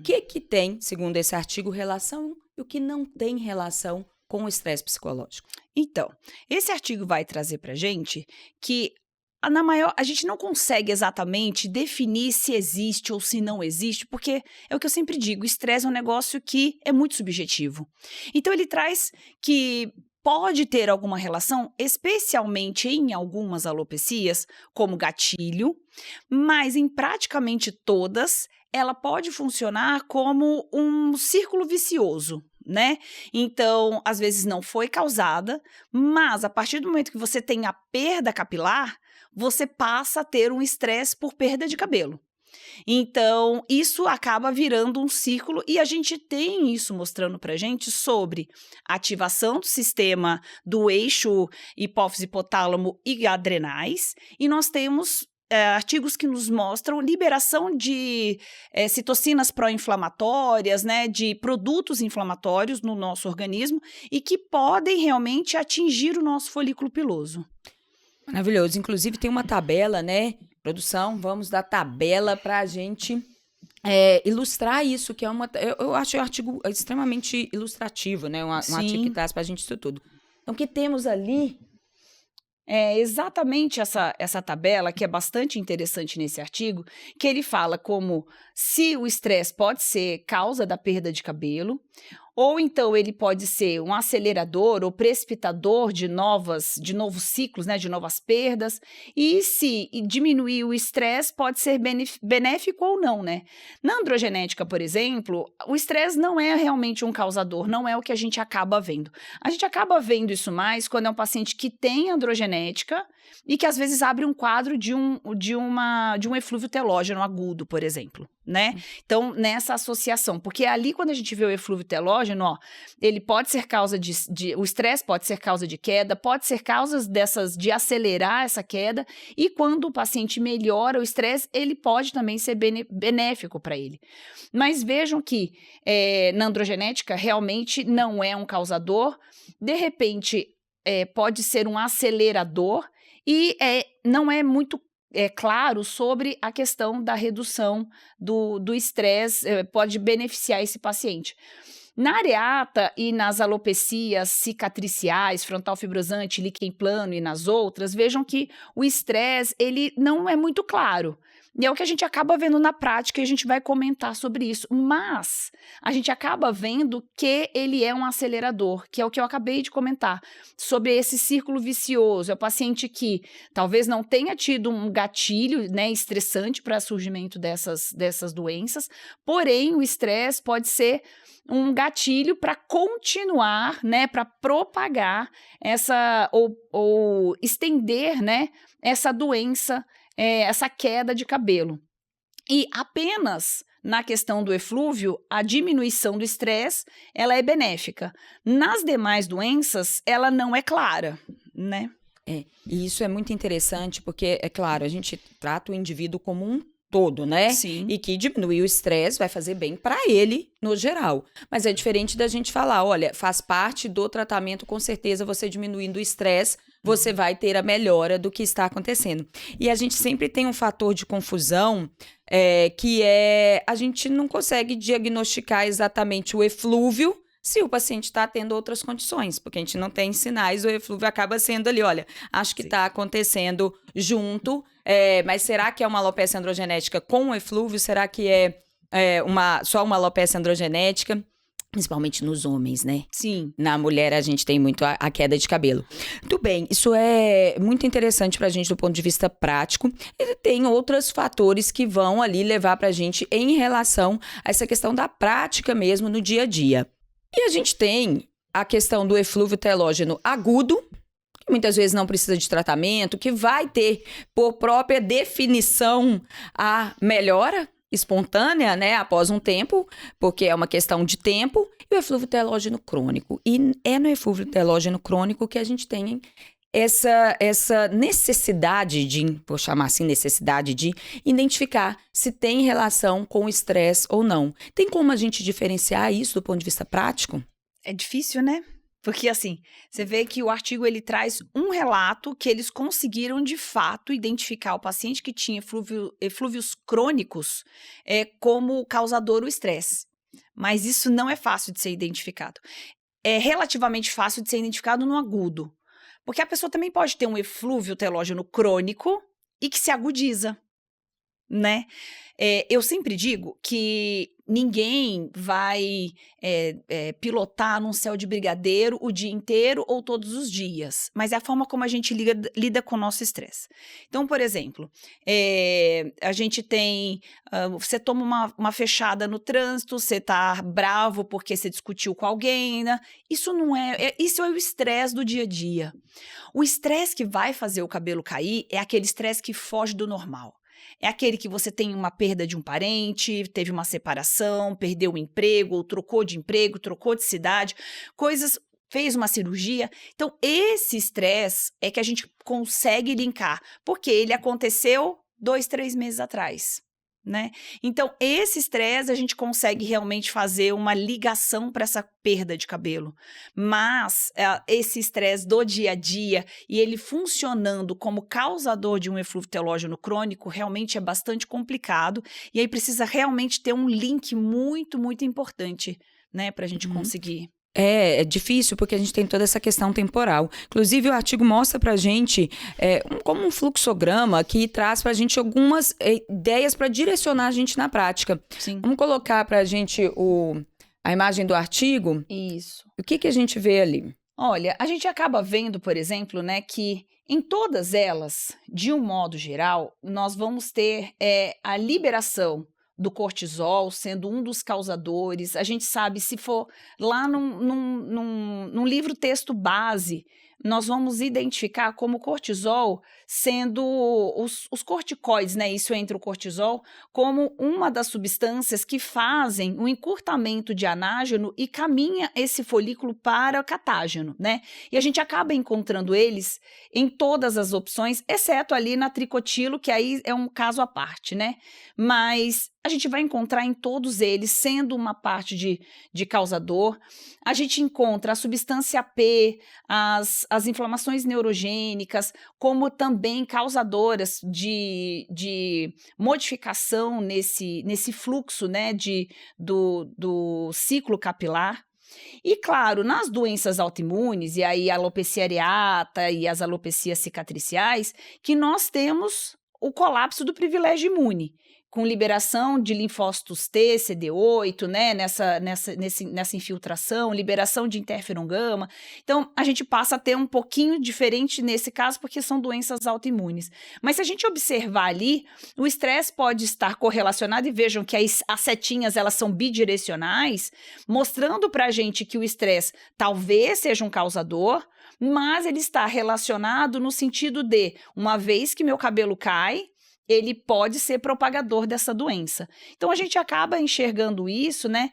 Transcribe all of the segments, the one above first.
que tem, segundo esse artigo, relação e o que não tem relação com o estresse psicológico? Então, esse artigo vai trazer para a gente que a gente não consegue exatamente definir se existe ou se não existe, porque é o que eu sempre digo, o estresse é um negócio que é muito subjetivo. Então ele traz que pode ter alguma relação, especialmente em algumas alopecias, como gatilho, mas em praticamente todas, ela pode funcionar como um círculo vicioso, né? Então, às vezes não foi causada, mas a partir do momento que você tem a perda capilar, você passa a ter um estresse por perda de cabelo. Então, isso acaba virando um círculo e a gente tem isso mostrando pra gente sobre ativação do sistema do eixo hipófise, hipotálamo e adrenais, e nós temos artigos que nos mostram liberação de citocinas pró-inflamatórias, né, de produtos inflamatórios no nosso organismo e que podem realmente atingir o nosso folículo piloso. Maravilhoso. Inclusive tem uma tabela, né? Produção, vamos dar tabela para a gente ilustrar isso, que é eu acho um artigo extremamente ilustrativo, né? Um artigo que traz para a gente isso tudo. Então, o que temos ali é exatamente essa tabela, que é bastante interessante nesse artigo, que ele fala como se o estresse pode ser causa da perda de cabelo, ou então ele pode ser um acelerador ou precipitador de novos ciclos, né, de novas perdas, e se diminuir o estresse pode ser benéfico ou não, né? Na androgenética, por exemplo, o estresse não é realmente um causador, não é o que a gente acaba vendo. A gente acaba vendo isso mais quando é um paciente que tem androgenética e que às vezes abre um quadro de um eflúvio telógeno agudo, por exemplo, né? Então, nessa associação, porque ali quando a gente vê o eflúvio telógeno, ó, ele pode ser causa o estresse pode ser causa de queda, pode ser causas de acelerar essa queda, e quando o paciente melhora o estresse, ele pode também ser benéfico para ele. Mas vejam que na androgenética realmente não é um causador, de repente pode ser um acelerador, e não é muito claro sobre a questão da redução do estresse, pode beneficiar esse paciente. Na areata e nas alopecias cicatriciais, frontal fibrosante, líquen plano e nas outras, vejam que o estresse ele não é muito claro. E é o que a gente acaba vendo na prática e a gente vai comentar sobre isso. Mas a gente acaba vendo que ele é um acelerador, que é o que eu acabei de comentar, sobre esse círculo vicioso. É o paciente que talvez não tenha tido um gatilho, né, estressante para o surgimento dessas doenças, porém o estresse pode ser um gatilho para continuar, né, para propagar ou estender, né, essa doença, essa queda de cabelo. E apenas na questão do eflúvio, a diminuição do estresse, ela é benéfica. Nas demais doenças, ela não é clara, né? E isso é muito interessante porque, é claro, a gente trata o indivíduo como um todo, né? Sim. E que diminuir o estresse vai fazer bem para ele, no geral. Mas é diferente da gente falar, olha, faz parte do tratamento, com certeza, você diminuindo o estresse, você vai ter a melhora do que está acontecendo. E a gente sempre tem um fator de confusão, que a gente não consegue diagnosticar exatamente o eflúvio se o paciente está tendo outras condições, porque a gente não tem sinais, o eflúvio acaba sendo ali, olha, acho que está acontecendo junto, mas será que é uma alopecia androgenética com eflúvio? Será que só uma alopecia androgenética? Principalmente nos homens, né? Sim. Na mulher a gente tem muito a queda de cabelo. Muito bem, isso é muito interessante pra gente do ponto de vista prático. E tem outros fatores que vão ali levar pra gente em relação a essa questão da prática mesmo no dia a dia. E a gente tem a questão do eflúvio telógeno agudo, que muitas vezes não precisa de tratamento, que vai ter, por própria definição, a melhora espontânea, né, após um tempo, porque é uma questão de tempo, e o eflúvio telógeno crônico. E é no eflúvio telógeno crônico que a gente tem essa necessidade vou chamar assim, necessidade de identificar se tem relação com o estresse ou não. Tem como a gente diferenciar isso do ponto de vista prático? É difícil, né? Porque, assim, você vê que o artigo ele traz um relato que eles conseguiram, de fato, identificar o paciente que tinha eflúvios crônicos como causador o estresse. Mas isso não é fácil de ser identificado. É relativamente fácil de ser identificado no agudo. Porque a pessoa também pode ter um eflúvio telógeno crônico e que se agudiza, né? Eu sempre digo que ninguém vai pilotar num céu de brigadeiro o dia inteiro ou todos os dias, mas é a forma como a gente lida com o nosso estresse. Então, por exemplo, a gente tem, você toma uma fechada no trânsito, você tá bravo porque você discutiu com alguém, né? Isso é o estresse do dia a dia. O estresse que vai fazer o cabelo cair é aquele estresse que foge do normal. É aquele que você tem uma perda de um parente, teve uma separação, perdeu o emprego, ou trocou de emprego, trocou de cidade, fez uma cirurgia. Então, esse estresse é que a gente consegue linkar, porque ele aconteceu 2, 3 meses atrás. Né? Então, esse estresse a gente consegue realmente fazer uma ligação para essa perda de cabelo. Mas esse estresse do dia a dia e ele funcionando como causador de um eflúvio telógeno crônico realmente é bastante complicado. E aí precisa realmente ter um link muito, muito importante, né, para a gente conseguir. É difícil porque a gente tem toda essa questão temporal. Inclusive, o artigo mostra pra gente como um fluxograma que traz pra gente algumas ideias para direcionar a gente na prática. Sim. Vamos colocar pra gente a imagem do artigo? Isso. O que a gente vê ali? Olha, a gente acaba vendo, por exemplo, né, que em todas elas, de um modo geral, nós vamos ter a liberação do cortisol sendo um dos causadores. A gente sabe, se for lá num livro texto base, nós vamos identificar como cortisol sendo os corticoides, né? Isso entra o cortisol, como uma das substâncias que fazem o encurtamento de anágeno e caminha esse folículo para o catágeno, né? E a gente acaba encontrando eles em todas as opções, exceto ali na tricotilo, que aí é um caso à parte, né? Mas a gente vai encontrar em todos eles, sendo uma parte de causador. A gente encontra a substância P, as inflamações neurogênicas, como também causadoras de modificação nesse fluxo, né, do ciclo capilar. E, claro, nas doenças autoimunes, e aí a alopecia areata e as alopecias cicatriciais, que nós temos o colapso do privilégio imune, com liberação de linfócitos T, CD8, né, nessa infiltração, liberação de interferon gama. Então, a gente passa a ter um pouquinho diferente nesse caso, porque são doenças autoimunes. Mas se a gente observar ali, o estresse pode estar correlacionado, e vejam que as setinhas, elas são bidirecionais, mostrando para a gente que o estresse talvez seja um causador, mas ele está relacionado no sentido de, uma vez que meu cabelo cai, ele pode ser propagador dessa doença. Então, a gente acaba enxergando isso, né,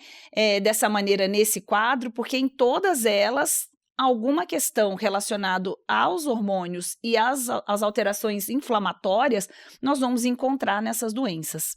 dessa maneira nesse quadro, porque em todas elas, alguma questão relacionada aos hormônios e às alterações inflamatórias, nós vamos encontrar nessas doenças.